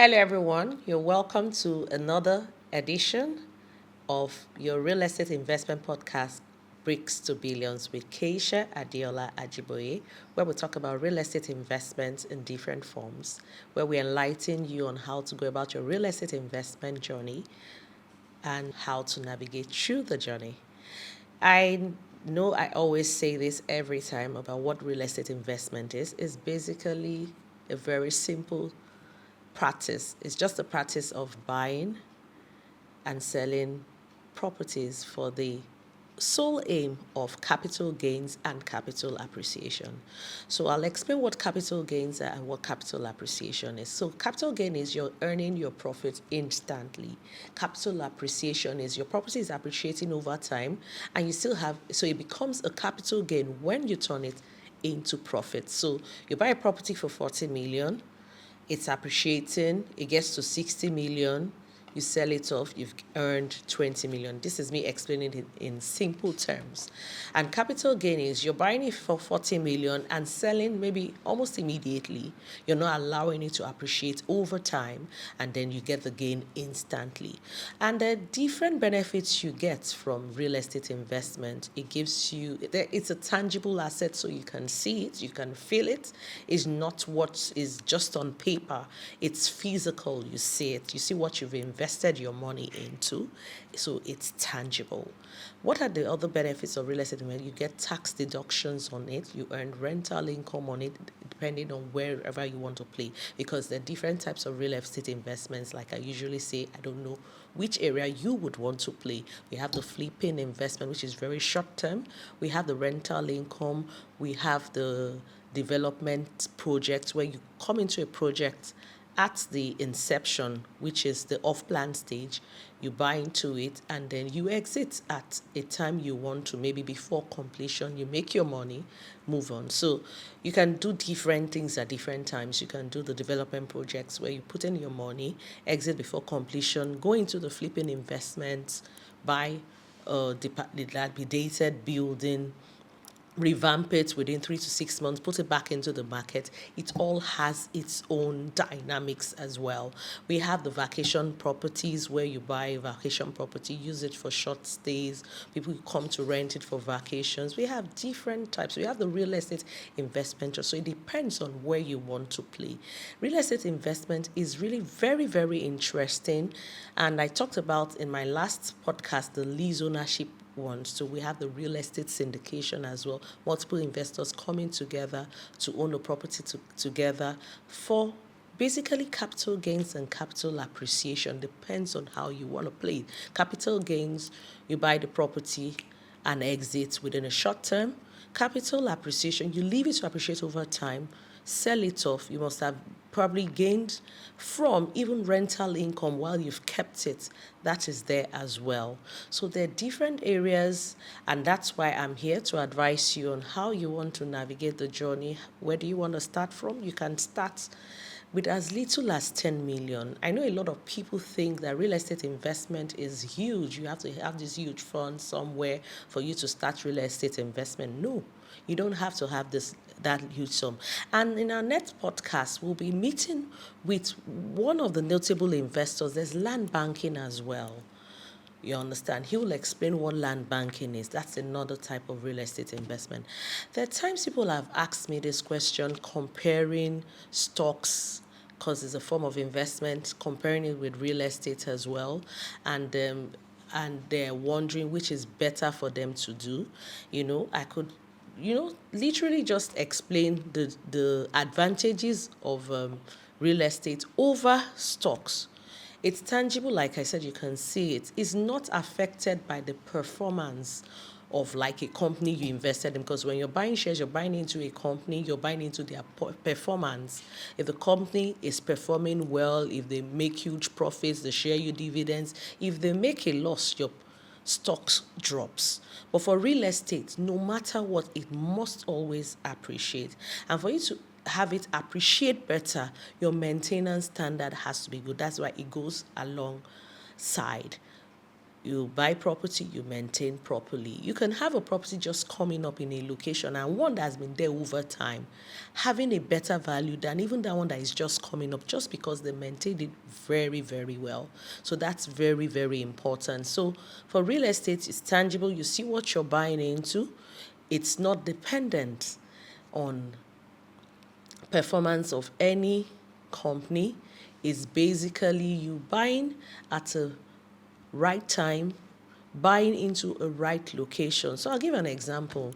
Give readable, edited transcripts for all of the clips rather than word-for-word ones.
Hello, everyone. You're welcome to another edition of your real estate investment podcast, Bricks to Billions, with Keisha Adiola Ajiboye, where we talk about real estate investments in different forms, where we enlighten you on how to go about your real estate investment journey and how to navigate through the journey. I know I always say this every time about what real estate investment is. It's basically a very simple practice. It's just a practice of buying and selling properties for the sole aim of capital gains and capital appreciation. So I'll explain what capital gains are and what capital appreciation is. So capital gain is you're earning your profit instantly. Capital appreciation is your property is appreciating over time and you still have, so it becomes a capital gain when you turn it into profit. So you buy a property for 40 million, it's appreciating, it gets to 60 million, you sell it off, you've earned 20 million. This is me explaining it in simple terms. And capital gain is you're buying it for 40 million and selling maybe almost immediately. You're not allowing it to appreciate over time, and then you get the gain instantly. And the different benefits you get from real estate investment, it gives you, it's a tangible asset, so you can see it, you can feel it. It's not what is just on paper, it's physical. You see it, you see what you've invested your money into, so it's tangible. What are the other benefits of real estate investment? You get tax deductions on it, you earn rental income on it, depending on wherever you want to play, because there are different types of real estate investments. Like I usually say, I don't know which area you would want to play. We have the flipping investment, which is very short term. We have the rental income. We have the development projects, where you come into a project at the inception, which is the off-plan stage. You buy into it and then you exit at a time you want to, maybe before completion. You make your money, move on. So you can do different things at different times. You can do the development projects where you put in your money, exit before completion, go into the flipping investments, buy a dilapidated building, revamp it within 3 to 6 months, put it back into the market. It all has its own dynamics as well. We have the vacation properties, where you buy a vacation property, use it for short stays. People come to rent it for vacations. We have different types. We have the real estate investment. So it depends on where you want to play. Real estate investment is really very, very interesting. And I talked about in my last podcast the lease ownership one. So we have the real estate syndication as well. Multiple investors coming together to own a property together for basically capital gains and capital appreciation. Depends on how you want to play. Capital gains, you buy the property and exit within a short term. Capital appreciation, you leave it to appreciate over time, sell it off. You must have probably gained from even rental income while you've kept it. That is there as well. So there are different areas, and that's why I'm here to advise you on how you want to navigate the journey. Where do you want to start from? You can start with as little as 10 million. I know a lot of people think that real estate investment is huge. You have to have this huge fund somewhere for you to start real estate investment. No, you don't have to have that huge sum. And in our next podcast, we'll be meeting with one of the notable investors. There's land banking as well. You understand? He will explain what land banking is. That's another type of real estate investment. There are times people have asked me this question, comparing stocks, because it's a form of investment, comparing it with real estate as well. And they're wondering which is better for them to do. I could literally just explain the advantages of real estate over stocks. It's tangible, like I said, you can see it. It's not affected by the performance of like a company you invested in, because when you're buying shares, you're buying into a company, you're buying into their performance. If the company is performing well, if they make huge profits, they share you dividends. If they make a loss, your stocks drops. But for real estate, no matter what, it must always appreciate. And for you to have it appreciate better, your maintenance standard has to be good. That's why it goes alongside. You buy property, you maintain properly. You can have a property just coming up in a location and one that has been there over time, having a better value than even that one that is just coming up just because they maintained it very, very well. So that's very, very important. So for real estate, it's tangible. You see what you're buying into. It's not dependent on performance of any company. Is basically you buying at a right time, buying into a right location. So I'll give an example.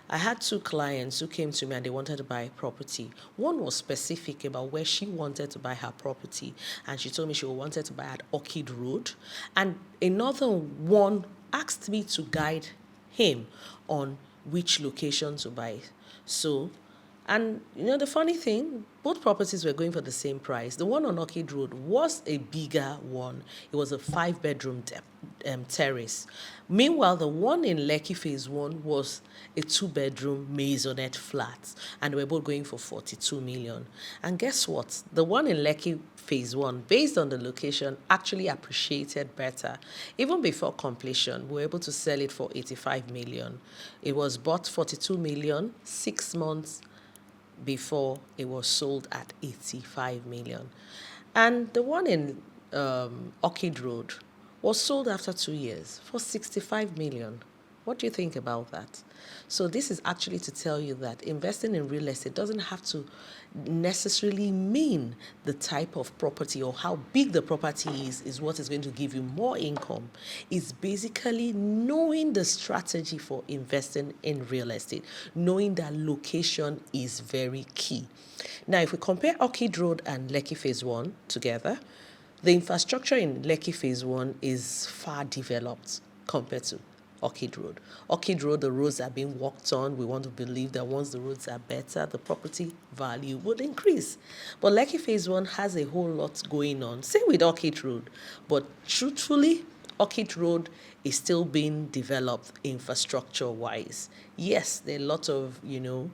I had two clients who came to me and they wanted to buy property. One was specific about where she wanted to buy her property, and she told me she wanted to buy at Orchid Road. And another one asked me to guide him on which location to buy. So, and the funny thing, both properties were going for the same price. The one on Orchid Road was a bigger one. It was a 5-bedroom terrace. Meanwhile, the one in Lekki Phase 1 was a 2-bedroom maisonette flat, and they were both going for 42 million. And guess what? The one in Lekki Phase 1, based on the location, actually appreciated better. Even before completion, we were able to sell it for 85 million. It was bought 42 million, 6 months before it was sold at 85 million. And the one in Orchid Road was sold after 2 years for 65 million. What do you think about that? So this is actually to tell you that investing in real estate doesn't have to necessarily mean the type of property or how big the property is what is going to give you more income. It's basically knowing the strategy for investing in real estate, knowing that location is very key. Now, if we compare Orchid Road and Lekki Phase 1 together, the infrastructure in Lekki Phase 1 is far developed compared to Orchid Road. Orchid Road, the roads are being worked on. We want to believe that once the roads are better, the property value would increase. But Lekki Phase 1 has a whole lot going on. Same with Orchid Road. But truthfully, Orchid Road is still being developed infrastructure-wise. Yes, there are a lot of,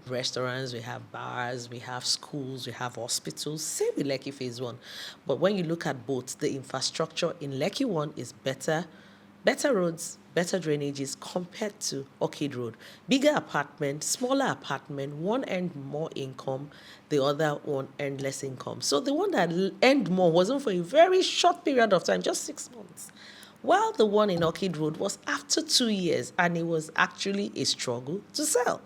restaurants, we have bars, we have schools, we have hospitals. Same with Lekki Phase 1. But when you look at both, the infrastructure in Lekki 1 is better roads, better drainages compared to Orchid Road. Bigger apartment, smaller apartment, one earned more income, the other one earned less income. So the one that earned more wasn't for a very short period of time, just 6 months. While the one in Orchid Road was after 2 years, and it was actually a struggle to sell.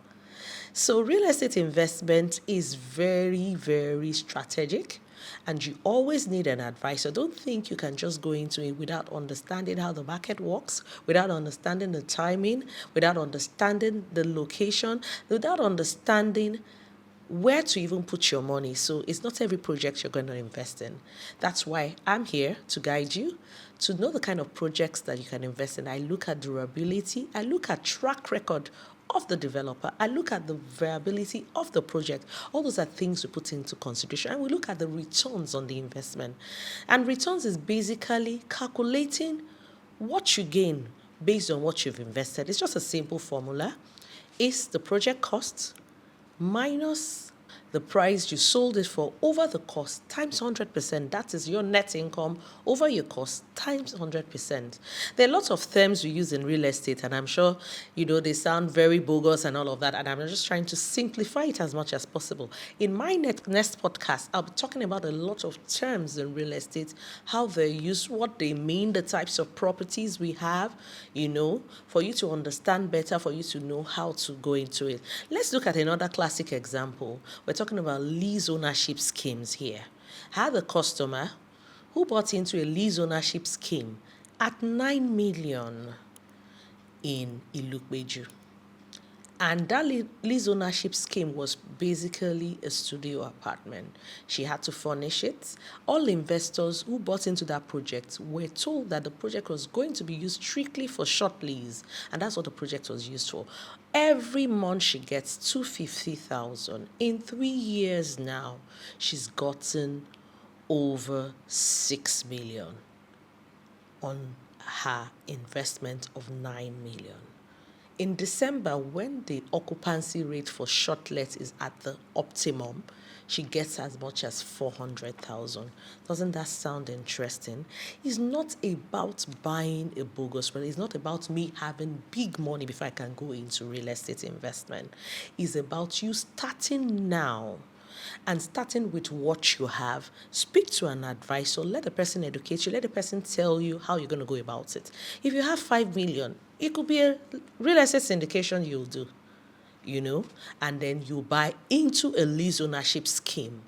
So real estate investment is very, very strategic, and you always need an advisor. Don't think you can just go into it without understanding how the market works, without understanding the timing, without understanding the location, without understanding where to even put your money. So it's not every project you're going to invest in. That's why I'm here to guide you to know the kind of projects that you can invest in. I look at durability, I look at track record of the developer, I look at the viability of the project. All those are things we put into consideration, and we look at the returns on the investment. And returns is basically calculating what you gain based on what you've invested. It's just a simple formula. It's the project cost minus the price you sold it for over the cost times 100%. That is your net income over your cost times 100%. There are lots of terms we use in real estate, and I'm sure, they sound very bogus and all of that, and I'm just trying to simplify it as much as possible. In my next podcast, I'll be talking about a lot of terms in real estate, how they're used, what they mean, the types of properties we have, for you to understand better, for you to know how to go into it. Let's look at another classic example. We're talking about lease ownership schemes here. I had a customer who bought into a lease ownership scheme at 9 million in Ilukbeju. And that lease ownership scheme was basically a studio apartment. She had to furnish it. All investors who bought into that project were told that the project was going to be used strictly for short lease, and that's what the project was used for. Every month she gets 250,000. In 3 years now, she's gotten over 6 million on her investment of 9 million. in December, when the occupancy rate for shortlet is at the optimum, she gets as much as 400,000. Doesn't that sound interesting? It's not about buying a bogus property. It's not about me having big money before I can go into real estate investment. It's about you starting now and starting with what you have. Speak to an advisor, let the person educate you, let the person tell you how you're going to go about it. If you have 5 million, it could be a real estate syndication you'll do, and then you buy into a lease ownership scheme.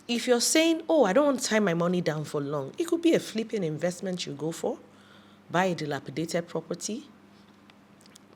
If you're saying, oh, I don't want to tie my money down for long, it could be a flipping investment you go for. Buy a dilapidated property,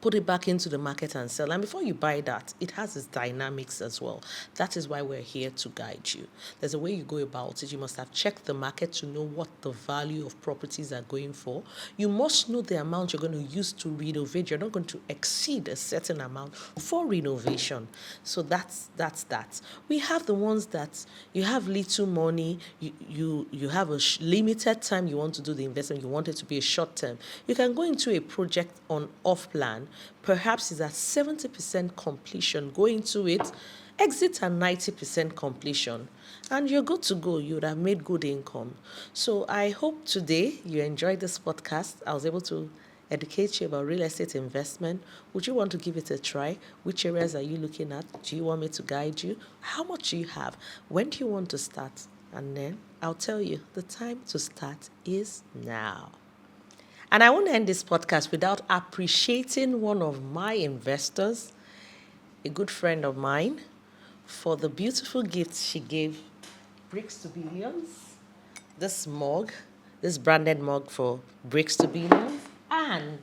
put it back into the market and sell. And before you buy that, it has its dynamics as well. That is why we're here to guide you. There's a way you go about it. You must have checked the market to know what the value of properties are going for. You must know the amount you're going to use to renovate. You're not going to exceed a certain amount for renovation. So that's that. We have the ones that you have little money, you have a limited time you want to do the investment, you want it to be a short term. You can go into a project on off plan. Perhaps it's at 70% completion. Go into it, exit at 90% completion, and you're good to go. You would have made good income. So I hope today you enjoyed this podcast. I was able to educate you about real estate investment. Would you want to give it a try? Which areas are you looking at? Do you want me to guide you? How much do you have? When do you want to start? And then I'll tell you the time to start is now. And I want to end this podcast without appreciating one of my investors, a good friend of mine, for the beautiful gifts she gave Bricks to Billions. This mug, this branded mug for Bricks to Billions, and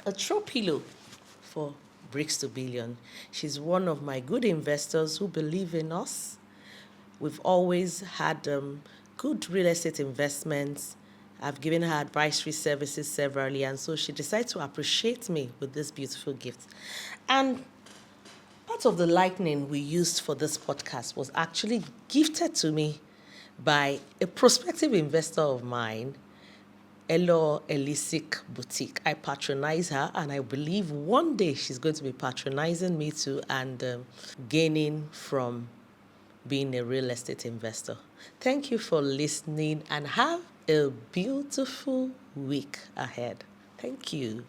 a throw pillow for Bricks to Billion. She's one of my good investors who believe in us. We've always had good real estate investments. I've given her advisory services severally, and so she decided to appreciate me with this beautiful gift. And part of the lightning we used for this podcast was actually gifted to me by a prospective investor of mine, Elo Elisik Boutique. I patronize her, and I believe one day she's going to be patronizing me too and gaining from being a real estate investor. Thank you for listening and have a beautiful week ahead. Thank you.